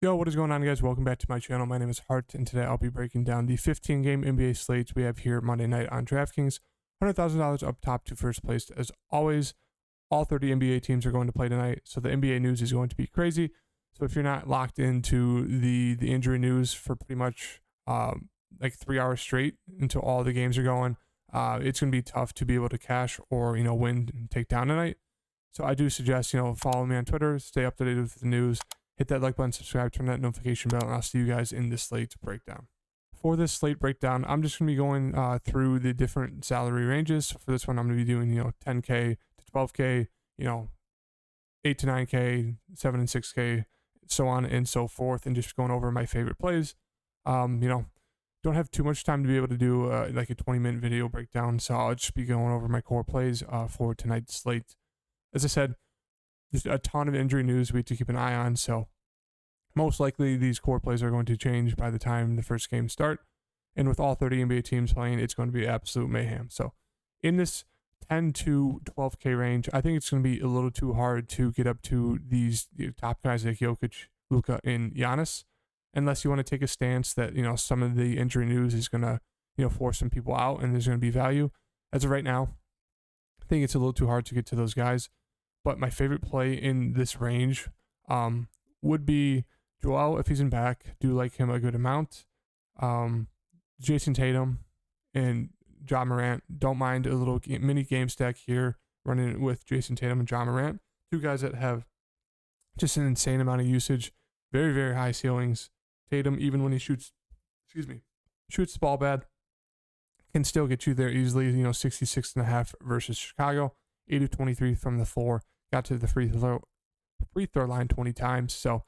Yo, what is going on, guys? Welcome back to my channel. My name is Hart, and today I'll be breaking down the 15-game NBA slates we have here Monday night on DraftKings. $100,000 up top to first place. As always, all 30 NBA teams are going to play tonight, so the NBA news is going to be crazy. So if you're not locked into the injury news for pretty much like 3 hours straight until all the games are going, it's going to be tough to be able to cash or win and take down tonight. So I do suggest follow me on Twitter, stay up to date with the news. Hit that like button, subscribe, turn that notification bell, and I'll see you guys in this slate breakdown. For this slate breakdown, I'm just going to be going through the different salary ranges. So for this one, I'm going to be doing, 10K to 12K, 8 to 9K, 7 and 6K, so on and so forth, and just going over my favorite plays. Don't have too much time to be able to do like a 20-minute video breakdown, so I'll just be going over my core plays for tonight's slate. As I said, there's a ton of injury news we have to keep an eye on, so most likely these core plays are going to change by the time the first games start. And with all 30 NBA teams playing, it's going to be absolute mayhem. So in this 10 to 12K range, I think it's going to be a little too hard to get up to these top guys like Jokic, Luka, and Giannis, unless you want to take a stance that some of the injury news is going to force some people out and there's going to be value. As of right now, I think it's a little too hard to get to those guys. But my favorite play in this range would be Joel if he's in back. Do like him a good amount. Jason Tatum and Ja Morant. Don't mind a little mini game stack here running with Jason Tatum and Ja Morant. Two guys that have just an insane amount of usage. Very, very high ceilings. Tatum, even when he shoots the ball bad, can still get you there easily. 66.5 versus Chicago. 8 of 23 from the floor, got to the free throw line 20 times. So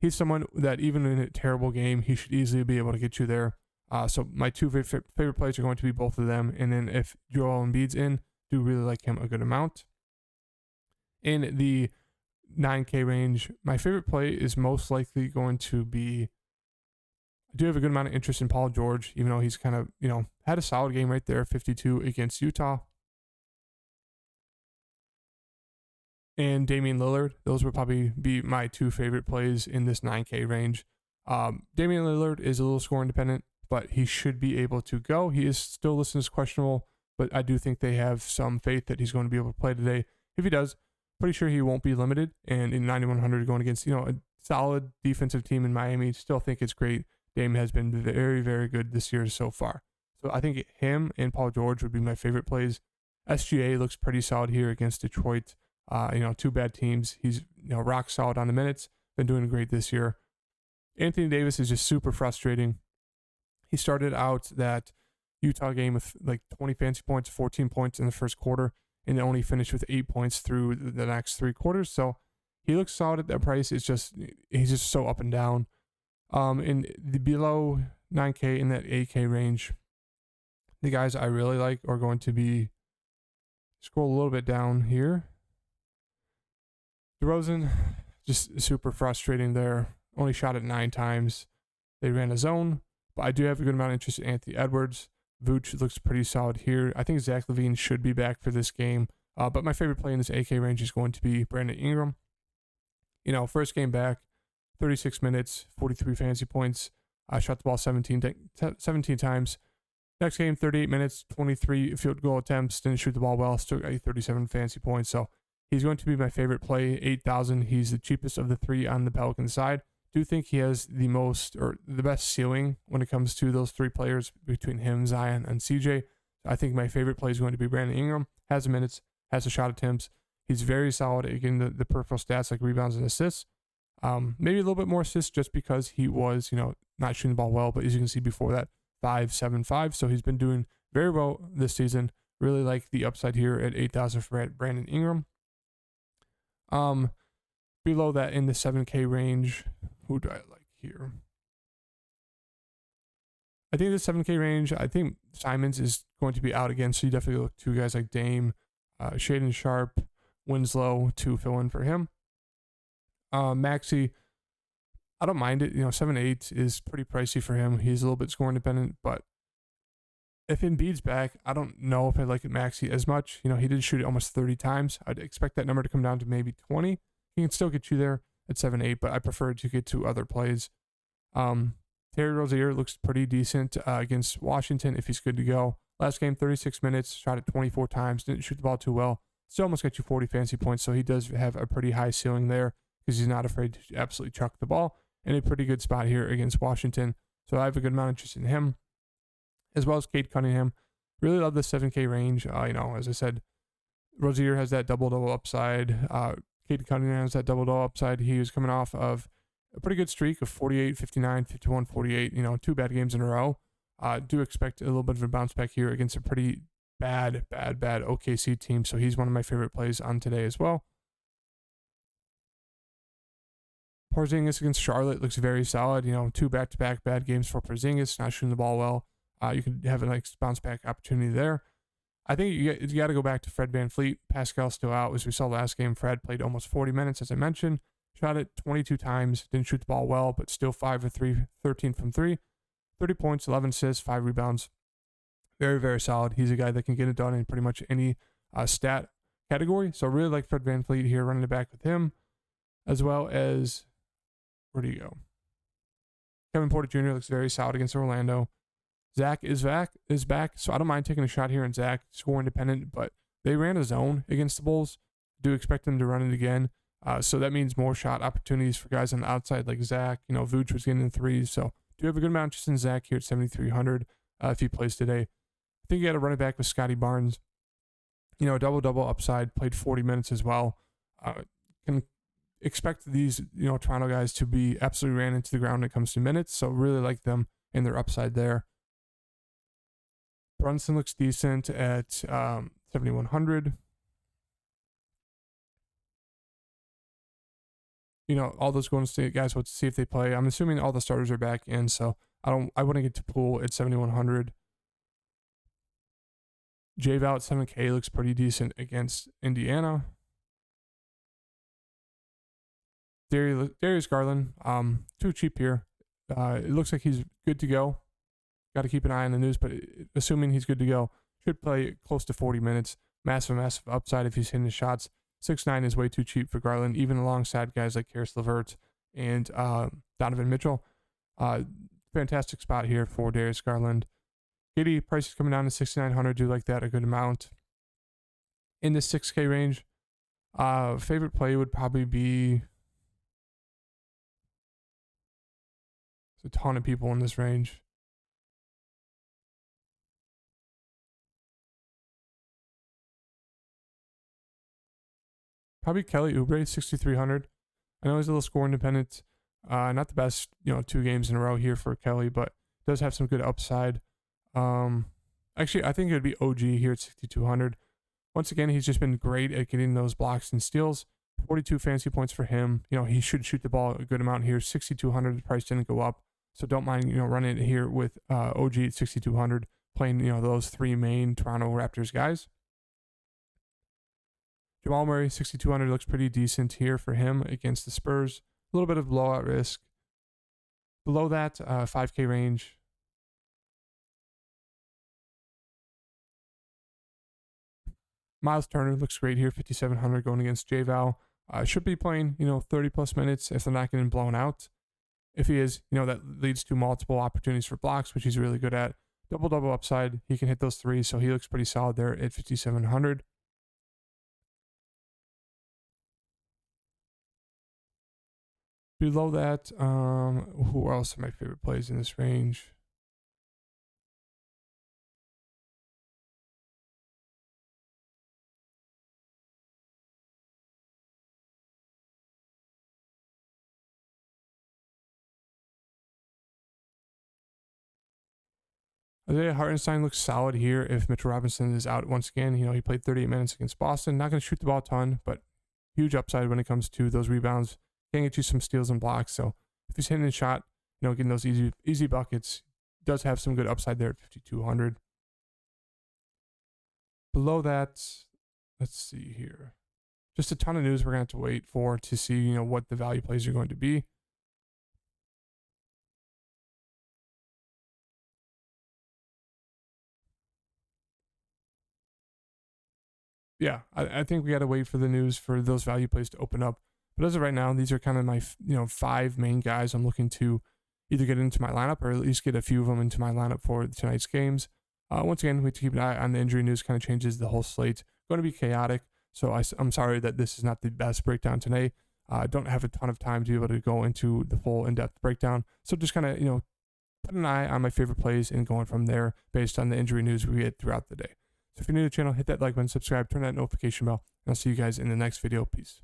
he's someone that even in a terrible game, he should easily be able to get you there. So my two favorite plays are going to be both of them. And then if Joel Embiid's in, do really like him a good amount. In the 9K range, my favorite play is most likely going to be, I do have a good amount of interest in Paul George, even though he's kind of, had a solid game right there, 52 against Utah. And Damian Lillard. Those would probably be my two favorite plays in this 9K range. Damian Lillard is a little score independent, but he should be able to go. He is still listed as questionable, but I do think they have some faith that he's going to be able to play today. If he does, pretty sure he won't be limited. And in 9,100 going against a solid defensive team in Miami, still think it's great. Dame has been very, very good this year so far. So I think him and Paul George would be my favorite plays. SGA looks pretty solid here against Detroit. Two bad teams. He's rock solid on the minutes. Been doing great this year. Anthony Davis is just super frustrating. He started out that Utah game with like 20 fantasy points, 14 points in the first quarter, and only finished with 8 points through the next 3 quarters. So he looks solid at that price. He's just so up and down. In the below 9K in that 8K range, the guys I really like are going to be, scroll a little bit down here. DeRozan, just super frustrating there. Only shot it 9 times. They ran a zone, but I do have a good amount of interest in Anthony Edwards. Vooch looks pretty solid here. I think Zach LaVine should be back for this game. But my favorite play in this AK range is going to be Brandon Ingram. First game back, 36 minutes, 43 fantasy points. I shot the ball 17 times. Next game, 38 minutes, 23 field goal attempts. Didn't shoot the ball well. Still got 37 fantasy points. So he's going to be my favorite play, 8,000. He's the cheapest of the 3 on the Pelican side. Do think he has the most or the best ceiling when it comes to those 3 players between him, Zion, and CJ. I think my favorite play is going to be Brandon Ingram. Has the minutes, has the shot attempts. He's very solid at getting the peripheral stats like rebounds and assists. Maybe a little bit more assists just because he was, not shooting the ball well. But as you can see before that, 5.75. So he's been doing very well this season. Really like the upside here at 8,000 for Brandon Ingram. Below that in the 7K range, who do I like here? I think the 7K range, I think Simons is going to be out again, so you definitely look to guys like Dame, Shaden Sharp, Winslow to fill in for him. Maxey, I don't mind it. 7.8 is pretty pricey for him. He's a little bit score independent, but if Embiid's back, I don't know if I like Maxey as much. He did shoot it almost 30 times. I'd expect that number to come down to maybe 20. He can still get you there. at 7-8, but I prefer to get to other plays. Terry Rozier looks pretty decent against Washington if he's good to go. Last game, 36 minutes, shot it 24 times, didn't shoot the ball too well. Still almost got you 40 fantasy points, so he does have a pretty high ceiling there because he's not afraid to absolutely chuck the ball. In a pretty good spot here against Washington. So I have a good amount of interest in him, as well as Cade Cunningham. Really love the 7K range. As I said, Rozier has that double-double upside. Cade Cunningham has that double-double upside. He was coming off of a pretty good streak of 48, 59, 51, 48. 2 bad games in a row. Do expect a little bit of a bounce back here against a pretty bad OKC team. So he's one of my favorite plays on today as well. Porzingis against Charlotte looks very solid. 2 back-to-back bad games for Porzingis, not shooting the ball well. You could have a nice bounce back opportunity there. I think you got to go back to Fred VanVleet. Pascal's still out. As we saw last game, Fred played almost 40 minutes, as I mentioned. Shot it 22 times, didn't shoot the ball well, but still 5 of 3, 13 from 3. 30 points, 11 assists, 5 rebounds. Very, very solid. He's a guy that can get it done in pretty much any stat category. So I really like Fred VanVleet here, running it back with him, as well as, where do you go? Kevin Porter Jr. looks very solid against Orlando. Zach is back, so I don't mind taking a shot here on Zach, score independent, but they ran a zone against the Bulls. Do expect them to run it again. So that means more shot opportunities for guys on the outside like Zach. Vooch was getting in threes, so do have a good amount just in Zach here at 7,300 if he plays today. I think you got to run it back with Scotty Barnes. Double-double upside, played 40 minutes as well. Can expect these, Toronto guys to be absolutely ran into the ground when it comes to minutes, so really like them and their upside there. Brunson looks decent at 7,100. All those Golden State guys, we'll see if they play. I'm assuming all the starters are back in, so I wouldn't get to Poole at 7,100. J-Val at 7K looks pretty decent against Indiana. Darius Garland, too cheap here. It looks like he's good to go. Got to keep an eye on the news, but assuming he's good to go, should play close to 40 minutes. Massive upside if he's hitting his shots. 6'9" is way too cheap for Garland, even alongside guys like Karis LeVert and Donovan Mitchell. Fantastic spot here for Darius Garland. KD price is coming down to 6,900. Do like that a good amount. In the 6K range, favorite play would probably be, there's a ton of people in this range. Probably Kelly Oubre, 6,300. I know he's a little score independent. Not the best, 2 games in a row here for Kelly, but does have some good upside. Actually, I think it would be OG here at 6,200. Once again, he's just been great at getting those blocks and steals. 42 fantasy points for him. He should shoot the ball a good amount here. 6,200, the price didn't go up. So don't mind, running it here with OG at 6,200, playing, those 3 main Toronto Raptors guys. Jamal Murray, 6,200, looks pretty decent here for him against the Spurs. A little bit of blowout risk. Below that, 5K range. Miles Turner looks great here, 5,700 going against J-Val. Should be playing, 30 plus minutes if they're not getting blown out. If he is, that leads to multiple opportunities for blocks, which he's really good at. Double-double upside. He can hit those 3, so he looks pretty solid there at 5,700. Below that, who else are my favorite plays in this range? Isaiah Hartenstein looks solid here if Mitchell Robinson is out once again. He played 38 minutes against Boston. Not going to shoot the ball a ton, but huge upside when it comes to those rebounds. Can get you some steals and blocks. So if he's hitting a shot, getting those easy buckets, does have some good upside there at 5,200. Below that, let's see here. Just a ton of news we're going to have to wait for to see, what the value plays are going to be. Yeah, I think we got to wait for the news for those value plays to open up. But as of right now, these are kind of my 5 main guys I'm looking to either get into my lineup or at least get a few of them into my lineup for tonight's games. Once again, we have to keep an eye on the injury news. Kind of changes the whole slate. Going to be chaotic. So I'm sorry that this is not the best breakdown today. I don't have a ton of time to be able to go into the full in-depth breakdown. So just kind of, put an eye on my favorite plays and going from there based on the injury news we get throughout the day. So if you're new to the channel, hit that like button, subscribe, turn that notification bell, and I'll see you guys in the next video. Peace.